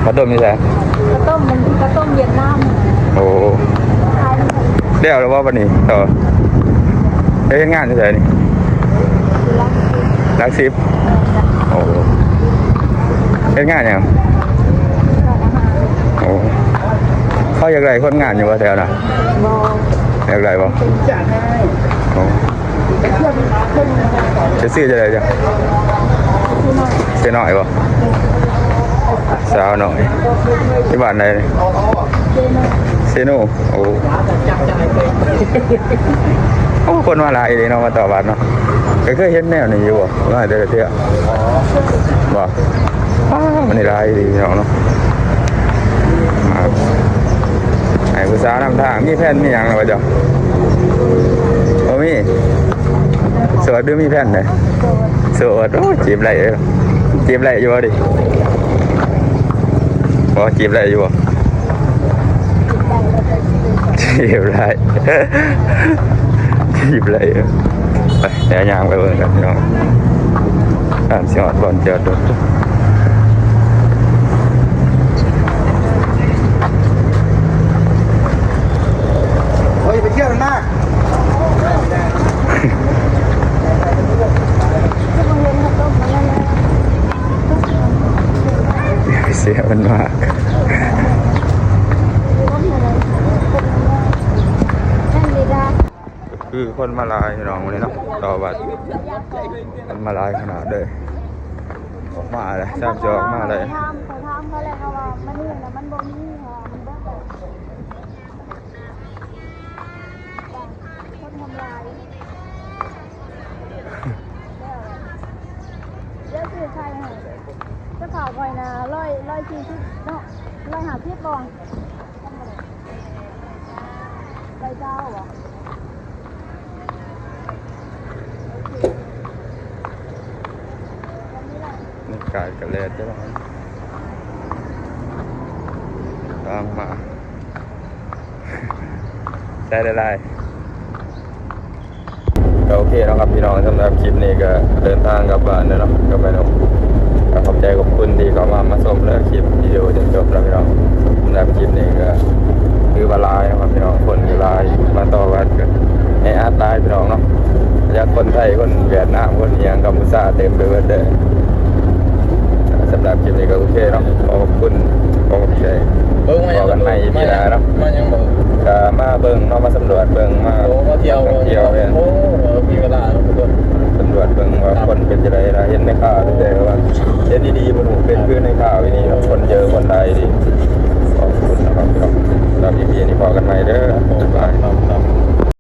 ข้าวต้มนี่แหละ ข้าวต้มมันข้าวต้มเวียดนาม โอ้เดี๋ยวเราว่าวันนี้ต่อเฮ็ดงานที่ไหนนี่ลักซิปโอ้เฮ็ดงานยังโอ้เขาอยากไรคนงานอยู่ว่าแถวน่ะอยากไรบ่โอ้จะซื้อจะไรจ้ะเสียหน่อยบ่สาวหน่อยที่บ้านไหนเซโนโอ้คนมาหลายเลยเนาะมาต่อบัตรเนาะเคยเห็นแนวนี้อยู่บ่ว่าเดี๋ยวเที่ยวบ่มันนี่หลายดีเนาะไอ้ผู้สาวนำทางมีแผ่นมีอย่างไรจ้ะโอ้มีสวัสดีมีแผ่นเลยสวัสดีจีบไรจีบไรอยู่ดิบ่จีบไรอยู่บ่จีบไรจีบไรไปเดี๋ยวยางไปเบิ่งกันพี่น้องอ่านสิฮอดบ่อนเจอรถโอ้ยไปเที่ยวกันมาก เสียมันมากคือคนมาลายน้องวันนี้เนาะต่อบัตรมันมาลายขนาดเลยออกมาเลยทราบจะออกมาเลยเขาเลยเขาว่ามันนี่นะมันบ่มีมันเบิดเลยคนทำลายเดี๋ยวซื้อใครให้จะเผาไว้นะ140เนาะ150บองไปเจ้าเหรอนี่กายกระเลดใช่ไหมตามมาใช้ได้ก็โอเคนะครับพี่น้องสำหรับคลิปนี้ก็เดินทางกลับบ้านเนาะก็ไปเนาะขอบใจขอบคุณที่เข้ามาชมแล้วคลิปวิดีโอจนจบแล้วพี่น้องสำหรับคลิปนี้ก็คือว่าลายนะครับพี่น้องคนคือลายมาต่อกันก็ให้อาร์ตลายพี่น้องเนาะอยากคนไทยคนเวียดนามคนยังกัมพูชาเต็มไปหมดเลยสำหรับคลิปนี้ก็โอเคเนาะขอบคุณขอบใจพอกันใหม่ปีหน้าเนาะก็มาเบิ่งเนาะมาสำรวจเบิ่งมาเที่ยวโอ้มีเวลาสำรวจเบิ่ง